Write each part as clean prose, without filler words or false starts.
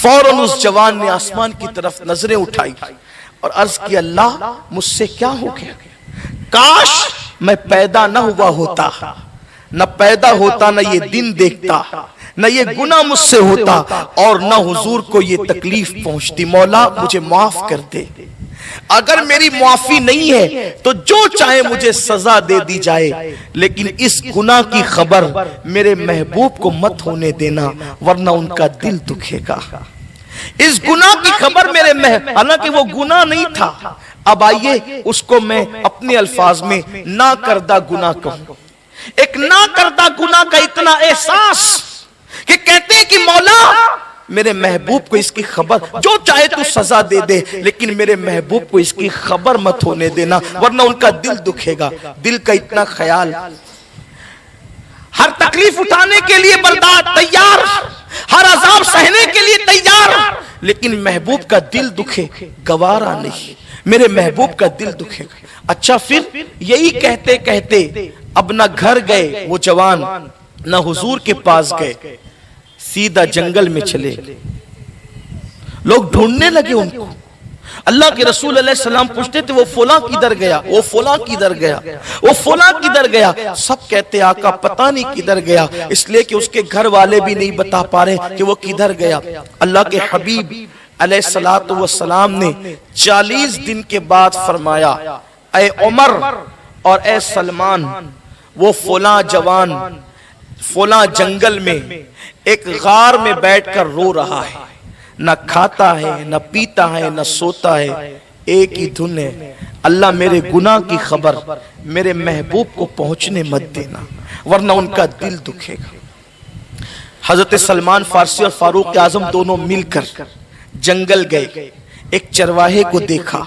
فوراً اس جوان نے آسمان کی طرف نظریں اٹھائی اور عرض کی اللہ مجھ سے کیا ہو گیا، کاش میں پیدا نہ ہوا ہوتا، نہ پیدا ہوتا، نہ یہ دن دیکھتا، نہ یہ گناہ مجھ سے ہوتا، اور نہ حضور کو یہ تکلیف پہنچتی۔ مولا مجھے معاف کر دے، اگر میری معافی نہیں ہے تو جو چاہے مجھے سزا دے دی جائے، لیکن اس گناہ کی خبر میرے محبوب کو مت ہونے دینا ورنہ ان کا دل دکھے گا۔ اس گناہ کی خبر میرے حالانکہ وہ گناہ نہیں تھا، اب آئیے اس کو میں اپنے الفاظ میں نہ کردہ گناہ کہوں۔ ایک نہ کردہ گناہ کا اتنا احساس کہ کہتے ہیں کہ مولا میرے محبوب کو اس کی خبر، جو چاہے تو سزا دے دے لیکن میرے محبوب کو اس کی خبر مت ہونے دینا ورنہ ان کا دل دکھے گا۔ دل کا اتنا خیال، ہر تکلیف اٹھانے کے لیے برداشت تیار، ہر عذاب سہنے کے لیے تیار، لیکن محبوب کا دل دکھے گوارا نہیں، میرے محبوب کا دل دکھے گا۔ اچھا پھر یہی کہتے کہتے اب نہ گھر گئے وہ جوان، نہ حضور کے پاس گئے، سیدھا جنگل میں چلے گئے۔ لوگ ڈھونڈنے لگے ان کو، اللہ کے رسول علیہ السلام پوچھتے تھے وہ فلاں کدھر گیا، وہ فلاں کدھر گیا، وہ فلاں کدھر گیا، سب کہتے آقا پتہ نہیں کدھر گیا، اس لیے کہ اس کے گھر والے بھی نہیں بتا پا رہے کہ وہ کدھر گیا۔ اللہ کے حبیب علیہ السلام نے 40 دن کے بعد فرمایا اے عمر اور اے سلمان، وہ فلاں جوان فلاں جنگل میں ایک غار میں بیٹھ کر رو رہا ہے، نہ کھاتا ہے نہ پیتا ہے نہ سوتا ہے، ایک ہی دھن ہے، اللہ میرے گناہ کی خبر میرے محبوب کو پہنچنے مت دینا ورنہ ان کا دل دکھے گا۔ حضرت سلمان فارسی اور فاروق اعظم دونوں مل کر جنگل گئے، ایک چرواہے کو دیکھا،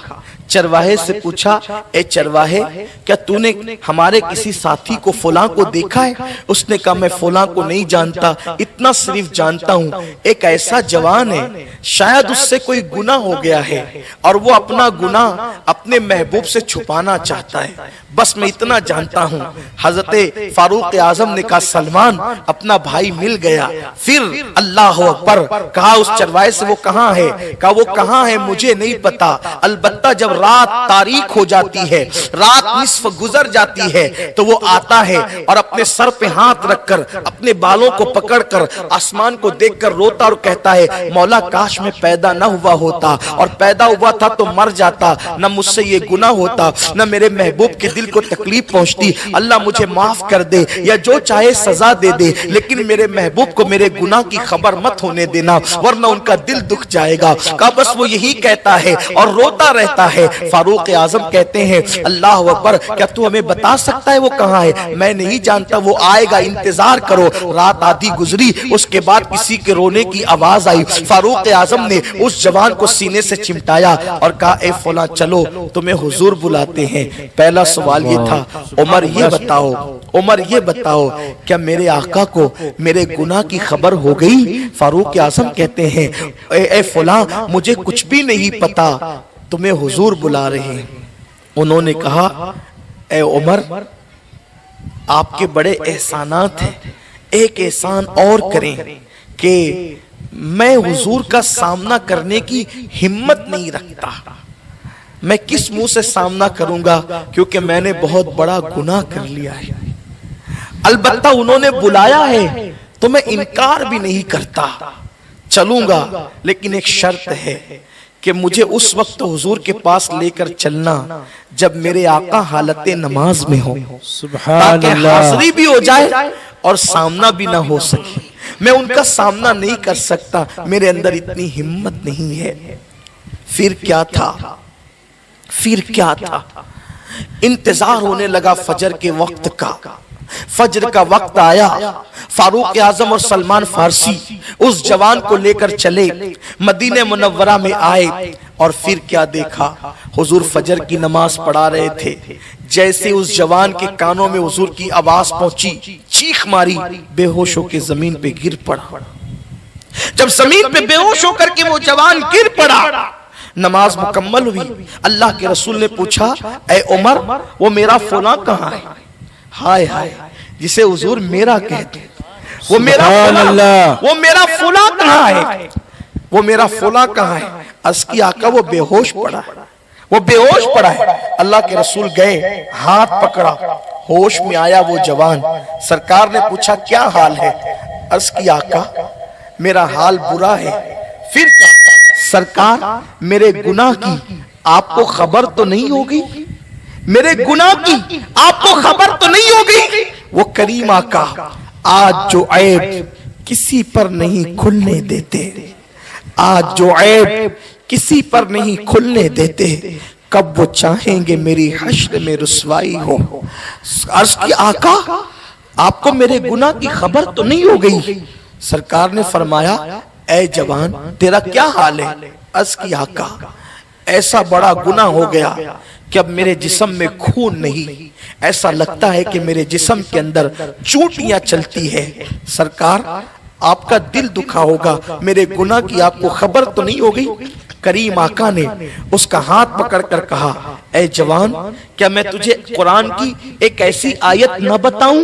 چرواہے سے پوچھا اے چرواہے کیا تو نے ہمارے کسی ساتھی کو فلاں کو دیکھا ہے؟ اس نے کہا میں فلاں کو نہیں جانتا، اتنا صرف جانتا ہوں ایک ایسا جوان ہے شاید اس سے کوئی گناہ ہو گیا ہے اور وہ اپنا گناہ اپنے محبوب سے چھپانا چاہتا ہے، بس میں اتنا جانتا ہوں۔ حضرت فاروق اعظم نے کہا سلمان اپنا بھائی مل گیا، پھر اللہ اکبر کہا اس چرواہے سے وہ کہاں ہے؟ کہا وہ کہاں ہے مجھے نہیں پتا، البتہ جب رات تاریک ہو جاتی ہے، رات نصف گزر جاتی ہے تو وہ آتا ہے اور اپنے سر پہ ہاتھ رکھ کر اپنے بالوں کو پکڑ کر آسمان کو دیکھ کر روتا اور کہتا ہے مولا کاش میں پیدا نہ ہوا ہوتا، اور پیدا ہوا تھا تو مر جاتا، نہ مجھ سے یہ گناہ ہوتا، نہ میرے محبوب کے دل کو تکلیف پہنچتی، اللہ مجھے معاف کر دے یا جو چاہے سزا دے دے لیکن میرے محبوب کو میرے گناہ کی خبر مت ہونے دینا ورنہ ان کا دل دکھ جائے گا۔ کہا بس وہ یہی کہتا ہے اور روتا رہتا ہے۔ فاروق اعظم کہتے ہیں اللہ اکبر کیا تو ہمیں بتا سکتا ہے وہ کہاں ہے؟ میں نہیں جانتا، وہ آئے گا، انتظار کرو۔ رات آدھی گزری، اس کے بعد کسی کے رونے کی آواز آئی، فاروق اعظم نے اس جوان کو سینے سے چمٹایا اور کہا اے فلاں چلو تمہیں حضور بلاتے ہیں۔ پہلا سوال یہ تھا عمر یہ بتاؤ کیا میرے آقا کو میرے گناہ کی خبر ہو گئی؟ فاروق اعظم کہتے ہیں اے فلاں مجھے کچھ بھی نہیں پتا، تمہیں حضور بلا رہے ہیں۔ انہوں نے کہا اے عمر آپ کے بڑے احسانات ہیں، ایک احسان اور کریں کہ میں حضور کا سامنا کرنے کی ہمت نہیں رکھتا، میں کس منہ سے سامنا کروں گا کیونکہ میں نے بہت بڑا گناہ کر لیا ہے، البتہ انہوں نے بلایا ہے تو میں انکار بھی نہیں کرتا، چلوں گا لیکن ایک شرط ہے کہ مجھے اس وقت حضور کے پاس لے کر چلنا جب میرے آقا حالت نماز میں ہو، تاکہ حاضری بھی ہو جائے اور سامنا بھی نہ ہو سکے۔ میں ان کا سامنا نہیں کر سکتا، میرے اندر اتنی ہمت نہیں ہے۔ پھر کیا تھا؟ انتظار ہونے لگا فجر کے وقت کا۔ فجر کا وقت آیا، فاروق اعظم اور سلمان فارسی اس جوان کو لے کر چلے، مدینہ منورہ میں آئے اور پھر کیا دیکھا؟ حضور فجر کی نماز پڑھا رہے تھے، جیسے اس جوان کے کانوں میں حضور کی آواز پہنچی، چیخ ماری، بے ہوش ہو کے زمین پہ گر پڑا۔ جب زمین پہ بے ہوش ہو کر کے وہ جوان گر پڑا، نماز مکمل ہوئی، اللہ کے رسول نے پوچھا اے عمر وہ میرا فلاں کہاں ہے؟ ہائے ہائے جسے حضور میرا کہتے، وہ میرا فلاں کہاں ہے؟ وہ میرا فلاں کہاں ہے؟ عرض کی آقا وہ بے ہوش پڑا ہے، وہ بے ہوش پڑا ہے۔ اللہ کے رسول گئے، ہاتھ پکڑا، ہوش میں آیا وہ جوان۔ سرکار نے پوچھا کیا حال ہے؟ عرض کی آقا میرا حال برا ہے۔ پھر کہا سرکار میرے گناہ کی آپ کو خبر تو نہیں ہوگی؟ میرے گناہ کی آپ کو خبر تو نہیں ہوگی؟ وہ کریم آقا آج جو عیب کسی پر نہیں کھلنے دیتے، آج جو عیب کسی پر نہیں کھلنے دیتے، کب وہ چاہیں گے میری حشر میں رسوائی ہو۔ عرض کی آقا آپ کو میرے گناہ کی خبر تو نہیں ہو گئی؟ سرکار نے فرمایا اے جوان تیرا کیا حال ہے؟ عرض کی آقا ایسا بڑا گناہ ہو گیا کہ اب میرے جسم میں خون نہیں، ایسا لگتا ہے کہ میرے جسم کے اندر چوٹیاں چلتی ہے۔ سرکار آپ کا دل دکھا ہوگا، میرے گناہ کی آپ کو خبر تو نہیں ہو گئی؟ کریم آقا نے اس کا ہاتھ پکڑ کر کہا اے جوان کیا میں تجھے قرآن کی ایک ایسی آیت نہ بتاؤں؟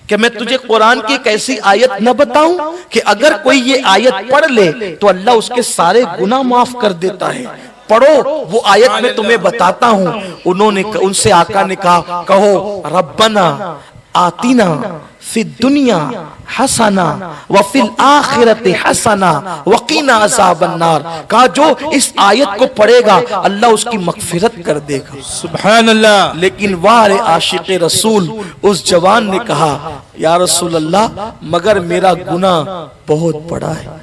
کہ میں تجھے قرآن کی ایک ایسی آیت نہ بتاؤں کہ اگر کوئی یہ آیت پڑھ لے تو اللہ اس کے سارے گناہ معاف کر دیتا ہے؟ پڑھو وہ آیت میں تمہیں بتاتا ہوں۔ ان سے آقا نے کہا کہو ربنا آتینا فی الدنیا حسنا وفی الآخرت حسنا وقینا عذاب النار۔ کہا جو اس آیت کو پڑھے گا اللہ اس کی مغفرت کر دے گا۔ سبحان اللہ۔ لیکن وار عاشق رسول اس جوان نے کہا یا رسول اللہ مگر میرا گناہ بہت بڑا ہے،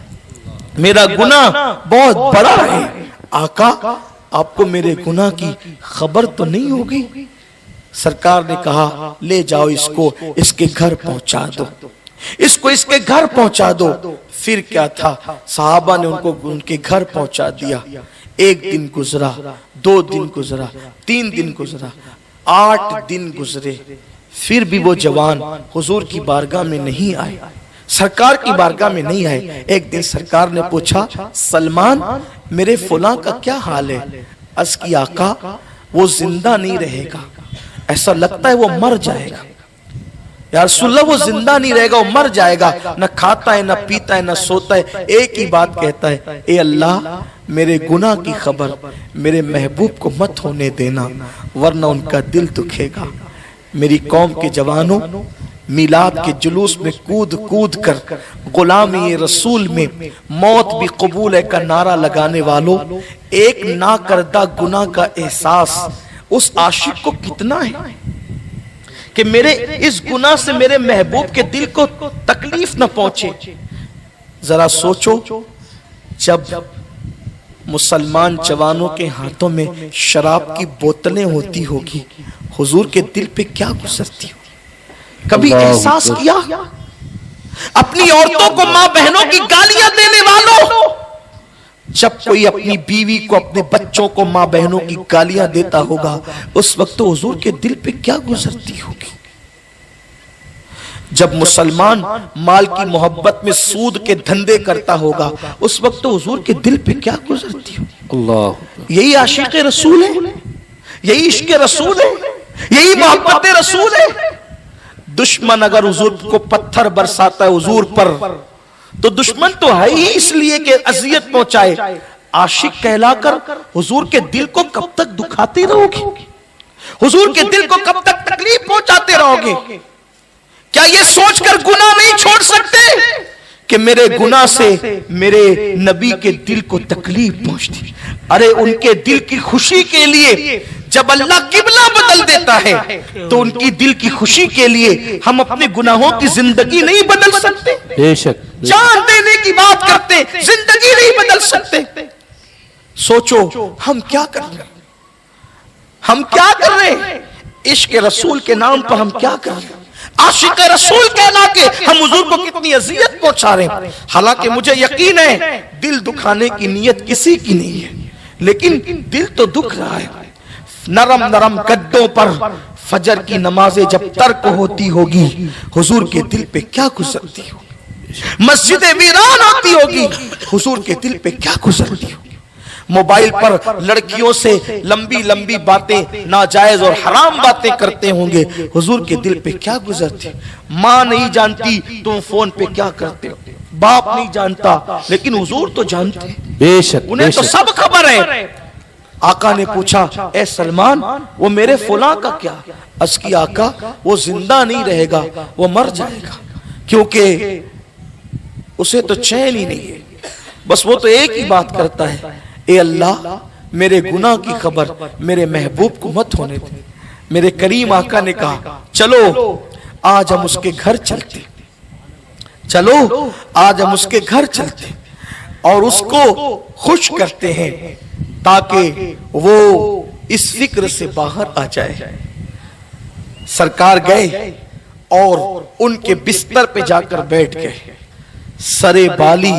میرا گناہ بہت بڑا ہے۔ آقا آپ کو میرے گناہ کی خبر تو نہیں ہوگی؟ سرکار نے کہا لے جاؤ اس کو اس کے گھر پہنچا دو، اس کو اس کے گھر پہنچا دو۔ پھر کیا تھا صحابہ نے ان کو ان کے گھر پہنچا دیا۔ ایک دن گزرا، 2 دن گزرا، 3 دن گزرا، 8 دن گزرے، پھر بھی وہ جوان حضور کی بارگاہ میں نہیں آئے، سرکار کی بارگاہ میں نہیں آئے۔ ایک دن سرکار نے پوچھا سلمان میرے فلاں کا کیا حال ہے؟ عرض کی آقا وہ زندہ نہیں رہے گا، ایسا لگتا ہے وہ مر جائے گا۔ یا رسول اللہ وہ زندہ نہیں رہے گا، وہ مر جائے گا، نہ کھاتا ہے نہ پیتا ہے نہ سوتا ہے، ایک ہی بات کہتا ہے اے اللہ میرے گناہ کی خبر میرے محبوب کو مت ہونے دینا ورنہ ان کا دل دکھے گا۔ میری قوم کے جوانوں میلاد کے جلوس میں کود کود کر غلامی رسول میں موت بھی قبول ہے کا نعرہ لگانے والوں، ایک نہ کردہ گناہ کا احساس اس عاشق کو کتنا ہے کہ میرے اس گناہ سے میرے محبوب کے دل کو تکلیف نہ پہنچے۔ ذرا سوچو جب مسلمان جوانوں کے ہاتھوں میں شراب کی بوتلیں ہوتی ہوگی حضور کے دل پہ کیا گزرتی ہوگی؟ کبھی احساس کیا؟ اپنی عورتوں کو ماں بہنوں کی گالیاں دینے والوں، جب کوئی اپنی بیوی کو اپنے بچوں کو ماں بہنوں کی گالیاں دیتا ہوگا اس وقت تو حضور کے دل پہ کیا گزرتی ہوگی؟ جب مسلمان مال کی محبت میں سود کے دھندے کرتا ہوگا اس وقت تو حضور کے دل پہ کیا گزرتی ہوگی؟ اللہ، یہی عاشق رسول ہے، یہی عشق رسول ہے، یہی محبت رسول ہے۔ دشمن اگر حضور کو پتھر برساتا ہے حضور پر تو دشمن تو ہے ہی اس لیے کہ اذیت پہنچائے، عاشق کہلا کر حضور کے دل کو کب تک دکھاتے رہو گے؟ حضور کے دل کو کب تک تکلیف پہنچاتے رہو گے؟ کیا یہ سوچ کر گناہ نہیں چھوڑ سکتے کہ میرے گناہ سے میرے نبی کے دل کو تکلیف پہنچتی؟ ارے ان کے دل کی خوشی کے لیے جب اللہ قبلہ بدل دیتا ہے تو ان کی دل کی خوشی کے لیے ہم اپنے گناہوں کی زندگی نہیں بدل سکتے؟ بے شک جان دینے کی بات کرتے زندگی نہیں بدل سکتے۔ سوچو ہم کیا کر رہے ہیں، ہم کیا کر رہے ہیں؟ عشق رسول کے نام پر ہم کیا کر رہے ہیں؟ عاشق رسول کہنا کہ ہم حضور کو کتنی اذیت پہنچا رہے ہیں۔ حالانکہ مجھے یقین ہے دل دکھانے کی نیت کسی کی نہیں ہے لیکن دل تو دکھ رہا ہے۔ نرم نرم گدوں پر فجر کی نمازیں جب ترک ہوتی ہوگی حضور کے دل پہ کیا گزرتی ہوگی؟ مسجدیں ویران ہوتی ہوگی حضور کے دل پہ کیا گزرتی ہوگی؟ موبائل پر لڑکیوں سے لمبی لمبی باتیں ناجائز اور حرام باتیں کرتے ہوں گے حضور کے دل پہ کیا گزرتی؟ ماں نہیں جانتی تم فون پہ کیا کرتے ہو؟ باپ نہیں جانتا لیکن حضور تو جانتے ہیں، بے شک انہیں تو سب خبر ہے۔ آقا نے پوچھا اے سلمان وہ میرے فلاں کا کیا؟ اس کی آقا وہ زندہ نہیں رہے گا، وہ مر جائے گا، کیونکہ اسے تو چین ہی نہیں ہے، بس وہ تو ایک ہی بات کرتا ہے، اے اللہ میرے گناہ کی خبر میرے محبوب کو مت ہونے دے۔ میرے کریم آقا نے کہا چلو آج ہم اس کے گھر چلتے، چلو آج ہم اس کے گھر چلتے اور اس کو خوش کرتے ہیں تاکہ وہ اس فکر سے باہر آ جائے۔ سرکار گئے اور ان کے بستر پہ جا کر بیٹھ گئے، سرے بالی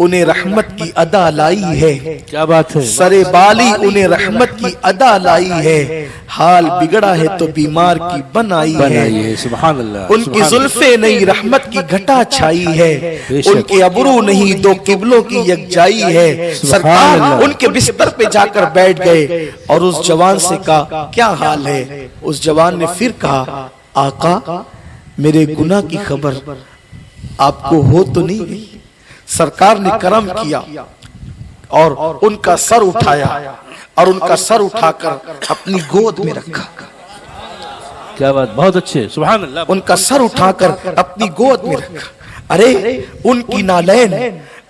انہیں رحمت کی ادا لائی ہے، کیا بات ہے، سرے بالی انہیں رحمت کی ادا لائی ہے، حال بگڑا ہے تو بیمار کی بنائی ہے، سبحان اللہ، ان کی زلفیں نہیں رحمت کی گھٹا چھائی ہے، ان کے ابرو نہیں دو قبلوں کی یکجائی ہے۔ سرکار ان کے بستر پہ جا کر بیٹھ گئے اور اس جوان سے کہا کیا حال ہے؟ اس جوان نے پھر کہا آقا میرے گناہ کی خبر آپ کو ہو تو نہیں گئی؟ سرکار نے کرم کیا اور ان کا سر اٹھایا اور ان کا سر اٹھا کر اپنی گود میں رکھا، کیا بات، بہت اچھے، سبحان اللہ، ان کا سر اٹھا کر اپنی گود میں رکھا۔ ارے ان کی نالین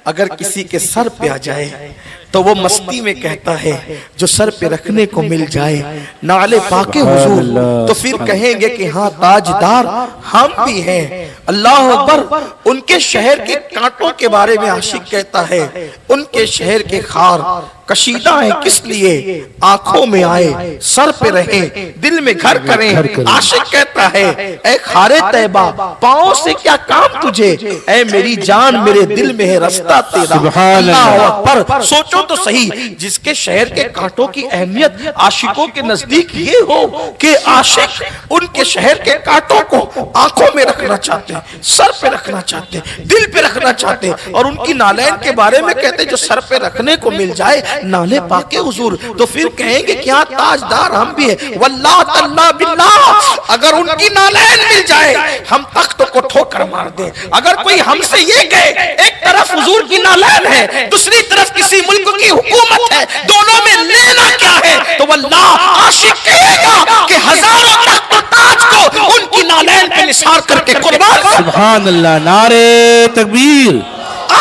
اگر کسی کے سر پہ آ جائے تو وہ مستی میں کہتا ہے جو سر پہ رکھنے کو مل جائے نالے پاک حضور، تو پھر کہیں گے کہ ہاں تاجدار ہم بھی ہیں۔ اللہ اکبر۔ ان کے شہر کے کانٹوں کے بارے میں عاشق کہتا ہے ان کے شہر کے خار کشیدہ ہیں کس لیے، آنکھوں میں آئے سر پہ رہیں دل میں گھر کریں۔ عاشق کہتا ہے اے خار طیبہ پاؤں سے کیا کام تجھے، اے میری جان میرے دل میں ہے رستہ تیرا۔ اللہ اکبر۔ سوچو تو صحیح، جس کے شہر کے کانٹوں کی اہمیت عاشقوں کے نزدیک یہ ہو کہ عاشق ان کے شہر کے کانٹوں کو آنکھوں میں رکھنا چاہتے ہیں، سر پہ رکھنا چاہتے ہیں، دل پہ رکھنا چاہتے ہیں، اور ان کی نالین کے بارے میں کہتے ہیں جو سر پہ رکھنے کو مل جائے نالے پاک حضور، تو پھر کہیں گے کیا تاجدار ہم بھی ہیں۔ واللہ تاللہ باللہ اگر ان کی نالین مل جائے ہم تخت کو ٹھوکر مار دیں۔ اگر کوئی ہم سے یہ کہے ایک طرف حضور کی نالین ہے دوسری طرف کسی ملک کی حکومت ہے، دونوں میں لینا کیا ہے، تو واللہ عاشق کہے گا کہ ہزاروں تخت و تاج کو ان کی نالین پہ نثار کر کے قربان۔ سبحان اللہ، نعرے تکبیر،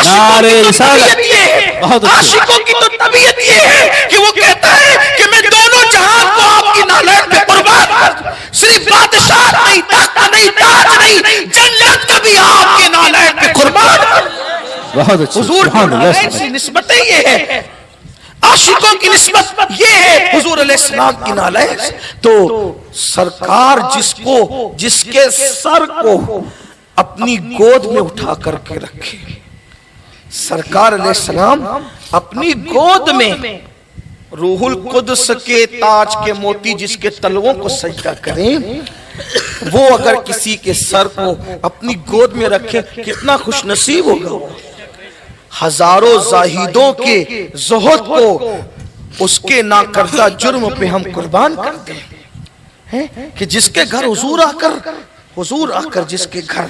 نعرے رسالت۔ بہت اچھے، عاشقوں کی تو طبیعت یہ ہے کہ وہ کہتا ہے کہ میں دونوں جہان کو آپ کی نالین پہ قربان کر دوں، صرف بادشاہ نہیں، تخت نہیں، تاج نہیں، جنت کا بھی آپ کی نالین پہ قربان کر دوں۔ بہت اچھے، حضور کی سبحان نالین اللہ، سے نسبتیں یہ ہے، عاشقوں کی نسبت یہ ہے حضور علیہ السلام کی نالین سے۔ تو سرکار جس کے سر کو اپنی گود میں اٹھا کر کے رکھے، سرکار علیہ السلام اپنی گود میں روح القدس کے تاج کے موتی جس کے تلووں کو سجدہ کریں، وہ اگر کسی کے سر کو اپنی گود میں رکھے کتنا خوش نصیب ہوگا وہ۔ ہزاروں زاہدوں کے زہد کو اس کے ناکردہ جرم پہ ہم قربان کرتے ہیں کہ جس کے گھر حضور آ کر جس کے گھر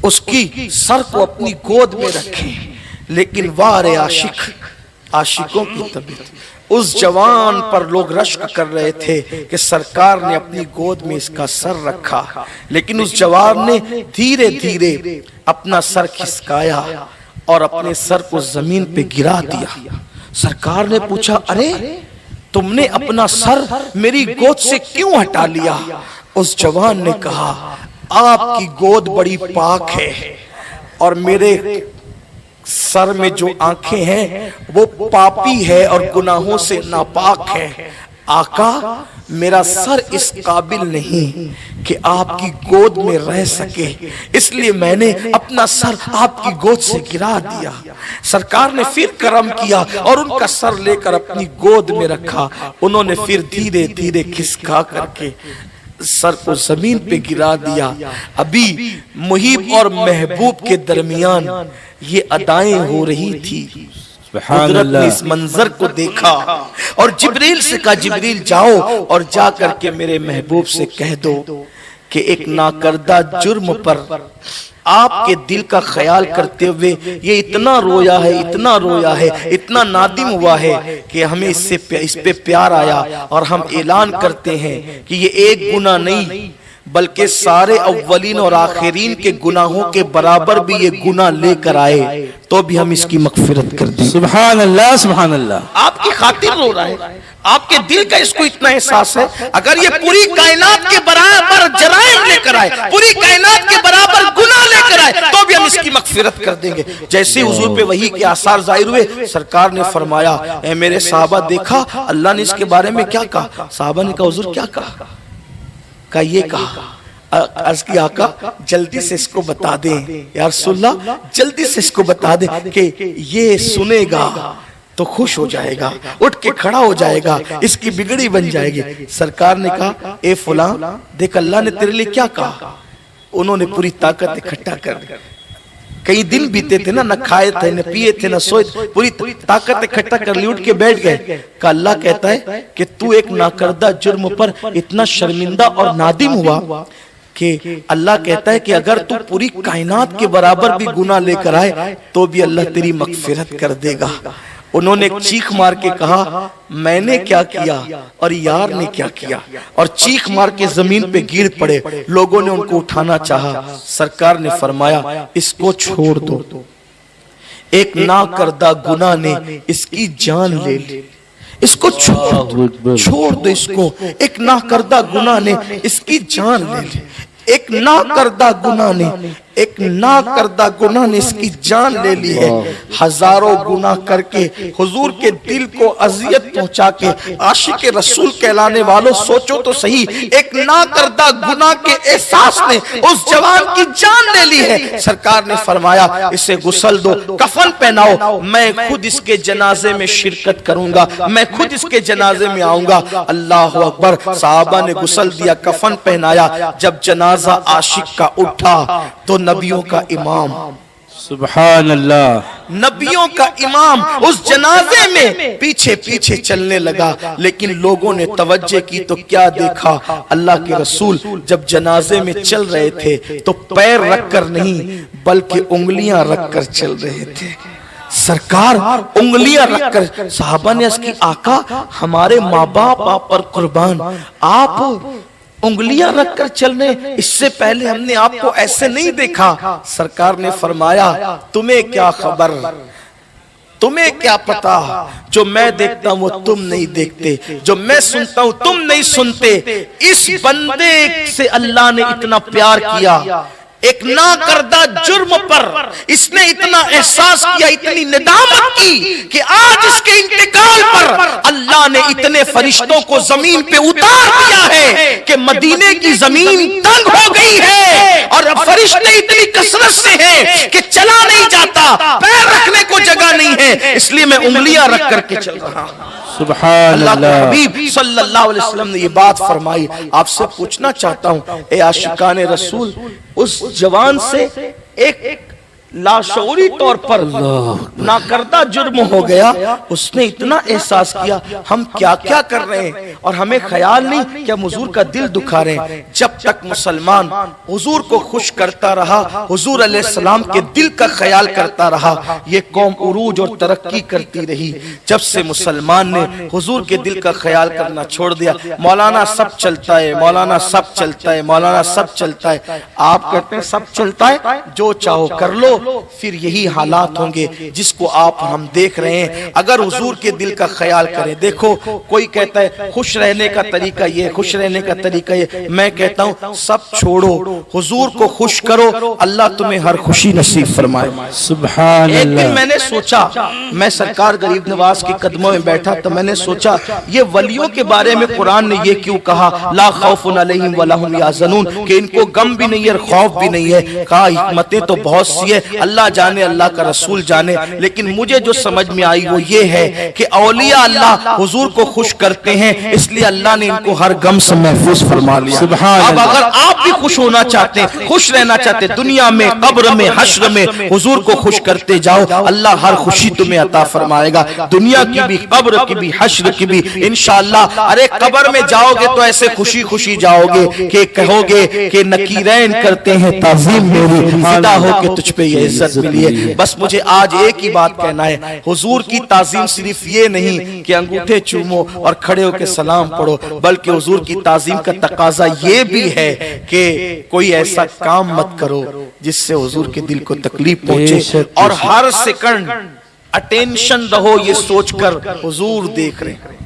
اس کی سر کو اپنی گود میں رکھے، لیکن وار عاشقوں کی طبیعت، اس جوان پر لوگ رشک کر رہے تھے کہ سرکار نے اپنی گود میں اس کا سر رکھا، لیکن اس جوان نے دھیرے دھیرے اپنا سر کھسکایا اور اپنے سر کو زمین پہ گرا دیا۔ سرکار نے پوچھا ارے تم نے اپنا سر میری گود سے کیوں ہٹا لیا؟ اس جوان نے کہا آپ کی گود بڑی پاک ہے اور میرے سر میں جو آنکھیں ہیں وہ پاپی ہے اور گناہوں سے ناپاک ہے۔ آقا میرا سر اس قابل نہیں کہ آپ کی گود میں رہ سکے، اس لیے میں نے اپنا سر آپ کی گود سے گرا دیا۔ سرکار نے پھر کرم کیا اور ان کا سر لے کر اپنی گود میں رکھا، انہوں نے پھر دھیرے دھیرے کھسکا کر کے سر کو زمین پہ گرا دیا۔ ابھی محب اور محبوب کے درمیان یہ ادائیں ہو رہی تھی۔ حضرت نے اس منظر کو دیکھا اور جبریل سے کہا جبریل جاؤ اور جا کر کے میرے محبوب سے کہہ دو کہ ایک ناکردہ جرم پر آپ کے دل کا خیال کرتے ہوئے یہ اتنا رویا ہے، اتنا رویا ہے، اتنا نادم ہوا ہے کہ ہمیں اس پہ پیار آیا، اور ہم اعلان کرتے ہیں کہ یہ ایک گناہ نہیں بلکہ سارے اولین اور آخرین کے گناہوں کے برابر بھی یہ گناہ لے کر آئے تو بھی ہم اس کی مغفرت کر دیں۔ سبحان اللہ سبحان اللہ۔ آپ کی خاطر رو رہا ہے، آپ کے دل کا اس کو اتنا احساس ہے، اگر یہ پوری کائنات کے برابر جرائم لے کر آئے، پوری کائنات کے برابر گناہ لے کر آئے تو بھی ہم اس کی مغفرت کر دیں گے۔ جیسے حضور پہ وحی کے آثار ظاہر ہوئے، سرکار نے فرمایا اے میرے صحابہ دیکھا اللہ نے اس کے بارے میں کیا کہا؟ صحابہ نے کہا حضور کیا کہا؟ کہا یہ کہا، عرض کی آقا جلدی سے اس کو بتا دیں یا رسول اللہ، جلدی سے اس کو بتا دیں کہ یہ سنے گا تو خوش ہو جائے گا، اٹھ کے کھڑا ہو جائے گا، اس کی بگڑی بن جائے گی۔ سرکار نے کہا اے فلاں دیکھ اللہ نے تیرے لئے کیا کہا؟ انہوں نے پوری طاقت اکھٹا کر دی، کئی دن بیتے تھے نہ کھائے تھے نہ پیے تھے نہ سوئے تھے، پوری طاقت اکھٹا کر لی، اٹھ کے بیٹھ گئے۔ کہ اللہ کہتا ہے کہ تو ایک ناکردہ جرم پر اتنا شرمندہ اور نادم ہوا کہ اللہ کہتا ہے کہ اگر تو پوری کائنات کے برابر بھی گناہ لے کر آئے تو بھی اللہ تیری مغفرت کر دے گا۔ انہوں نے چیخ مار کے کہا میں نے کیا کیا اور یار نے کیا کیا، اور چیخ مار کے زمین پہ گر پڑے۔ لوگوں نے ان کو اٹھانا چاہا، سرکار نے فرمایا اس کو چھوڑ دو، ایک ناکردہ گناہ نے اس کی جان لے لی، اس کو چھوڑ دو، اس کو ایک ناکردہ گناہ نے اس کی جان لے لی، ایک ناکردہ گناہ نے اس کی جان لے لی ہے۔ ہزاروں گناہ کر کے حضور کے دل کو اذیت پہنچا کے عاشق رسول کہلانے والوں سوچو تو صحیح، ایک ناکردہ گناہ کے احساس نے اس جوان کی جان لے لی ہے۔ سرکار نے فرمایا اسے غسل دو، کفن پہناؤ، میں خود اس کے جنازے میں شرکت کروں گا، میں خود اس کے جنازے میں آؤں گا۔ اللہ اکبر، صحابہ نے غسل دیا، کفن پہنایا۔ جب جنازہ عاشق کا اٹھا تو نبیوں کا امام، سبحان اللہ، نبیوں کا امام اس جنازے میں پیچھے پیچھے چلنے لگا، لیکن لوگوں نے توجہ کی تو کیا دیکھا؟ اللہ کے رسول جب جنازے میں چل رہے تھے تو پیر رکھ کر نہیں بلکہ انگلیاں رکھ کر چل رہے تھے۔ سرکار انگلیاں رکھ کر، صحابہ نے اس کی آقا ہمارے ماں باپ آپ پر قربان، آپ انگلیاں رکھ کر چلنے، اس سے پہلے ہم نے آپ کو ایسے نہیں دیکھا۔ سرکار نے فرمایا تمہیں کیا خبر، تمہیں کیا پتا، جو میں دیکھتا ہوں وہ تم نہیں دیکھتے، جو میں سنتا ہوں تم نہیں سنتے۔ اس بندے سے اللہ نے اتنا پیار کیا، ایک ناکردہ جرم پر اس نے اتنا احساس کیا، اتنی ندامت کی کہ آج اس کے انتقال پر اللہ نے اتنے فرشتوں کو زمین پہ اتار دیا ہے کہ مدینے کی زمین تنگ ہو گئی ہے، اور اب فرشتے اتنی کثرت سے ہیں کہ چلا نہیں جاتا، پیر رکھنے کو جگہ نہیں ہے، اس لیے میں انگلیاں رکھ کر کے چل رہا ہوں۔ سبحان اللہ کے اللہ۔ حبیب صلی اللہ علیہ وسلم نے یہ بات فرمائی۔ آپ سے پوچھنا چاہتا ہوں اے عاشقان رسول، اس جوان سے ایک لاشعوری طور پر ناکردہ جرم ہو گیا، اس نے اتنا احساس کیا ہم کیا کیا کر رہے ہیں، اور ہمیں خیال نہیں کہ ہم حضور کا دل دکھا رہے ہیں۔ جب تک مسلمان حضور کو خوش کرتا رہا، حضور علیہ السلام کے دل کا خیال کرتا رہا، یہ قوم عروج اور ترقی کرتی رہی۔ جب سے مسلمان نے حضور کے دل کا خیال کرنا چھوڑ دیا، مولانا سب چلتا ہے، مولانا سب چلتا ہے، مولانا سب چلتا ہے، آپ کہتے ہیں سب چلتا ہے، جو چاہو کر لو، پھر یہی حالات ہوں گے جس کو آپ ہم دیکھ رہے ہیں۔ اگر حضور کے دل کا خیال کریں، دیکھو کوئی کہتا ہے خوش رہنے کا طریقہ یہ، خوش رہنے کا طریقہ یہ، میں کہتا ہوں سب چھوڑو، حضور کو خوش کرو، اللہ تمہیں ہر خوشی نصیب فرمائے۔ سبحان ایک اللہ۔ دن میں نے سوچا، میں سرکار غریب نواز کے قدموں میں بیٹھا تو میں نے سوچا یہ ولیوں کے بارے میں قرآن نے یہ کیوں کہا لا خوف علیہم ولا ہم یحزنون، کہ ان کو غم بھی نہیں ہے اور خوف بھی نہیں ہے۔ کہا حکمتیں تو بہت سی ہے، اللہ جانے اللہ کا رسول جانے، لیکن مجھے جو سمجھ میں آئی وہ یہ ہے کہ اولیاء اللہ حضور کو خوش کرتے ہیں، اس لیے اللہ نے ان کو ہر غم سے محفوظ فرما لیا۔ اب اگر آپ بھی خوش ہونا چاہتے ہیں، خوش رہنا چاہتے ہیں، دنیا میں قبر میں حشر میں حضور کو خوش کرتے جاؤ، اللہ ہر خوشی تمہیں عطا فرمائے گا، دنیا کی بھی قبر کی بھی حشر کی بھی انشاءاللہ۔ ارے قبر میں جاؤ گے تو ایسے خوشی خوشی جاؤ گے کہ کہو گے کہ نکیرین کرتے ہیں تعظیم میری، فدا ہو کہ تجھ پہ یہ عزت ملی ہے۔ بس مجھے آج ایک ہی بات کہنا ہے، حضور کی تعظیم صرف یہ نہیں کہ انگوٹھے چومو اور کھڑے ہو کے سلام پڑھو، بلکہ حضور کی تعظیم کا تقاضا یہ بھی ہے کہ کوئی ایسا کام مت کرو جس سے حضور کے دل کو تکلیف پہنچے، اور ہر سیکنڈ اٹینشن رہو یہ سوچ کر حضور دیکھ رہے ہیں۔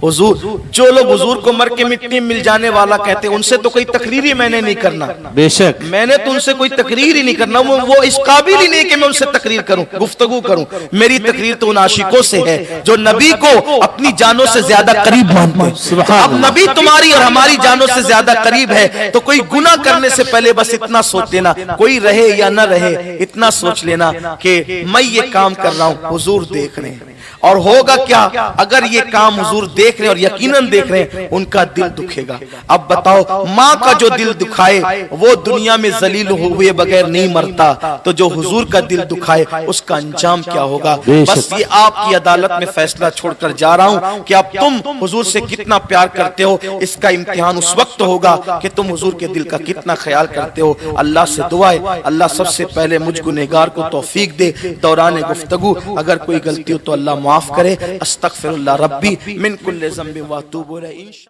حضور، جو لوگ حضور کو مر کے مٹی میں مل جانے والا کہتے ہیں، ان سے تو کوئی تقریر ہی میں نے نہیں کرنا، بے شک میں نے تو ان سے کوئی تقریر ہی نہیں کرنا، وہ اس قابل ہی نہیں کہ میں ان سے تقریر کروں، گفتگو کروں۔ میری تقریر تو ان عاشقوں سے ہے جو نبی کو اپنی جانوں سے زیادہ قریب مانتے ہیں۔ اب نبی تمہاری اور ہماری جانوں سے زیادہ قریب ہے تو کوئی گناہ کرنے سے پہلے بس اتنا سوچ لینا، کوئی رہے یا نہ رہے اتنا سوچ لینا کہ میں یہ کام کر رہا ہوں حضور دیکھ رہے ہیں۔ اور ہوگا کیا اگر یہ کام حضور دیکھ رہے ہیں اور یقیناً دیکھ رہے ہیں، ان کا دل دکھے گا۔ اب بتاؤ، ماں کا جو دل دکھائے وہ دنیا میں ذلیل ہوئے بغیر نہیں مرتا، تو جو حضور کا دل دکھائے اس کا انجام کیا ہوگا؟ بس یہ آپ کی عدالت میں فیصلہ چھوڑ کر جا رہا ہوں کہ اب تم حضور سے کتنا پیار کرتے ہو، اس کا امتحان اس وقت ہوگا کہ تم حضور کے دل کا کتنا خیال کرتے ہو۔ اللہ سے دعا ہے اللہ سب سے پہلے مجھ گنہگار کو توفیق دے۔ دوران گفتگو اگر کوئی غلطی ہو تو اللہ معاف کرے۔ استغفر اللہ ربی من کل ذنب و اتوب الیہ۔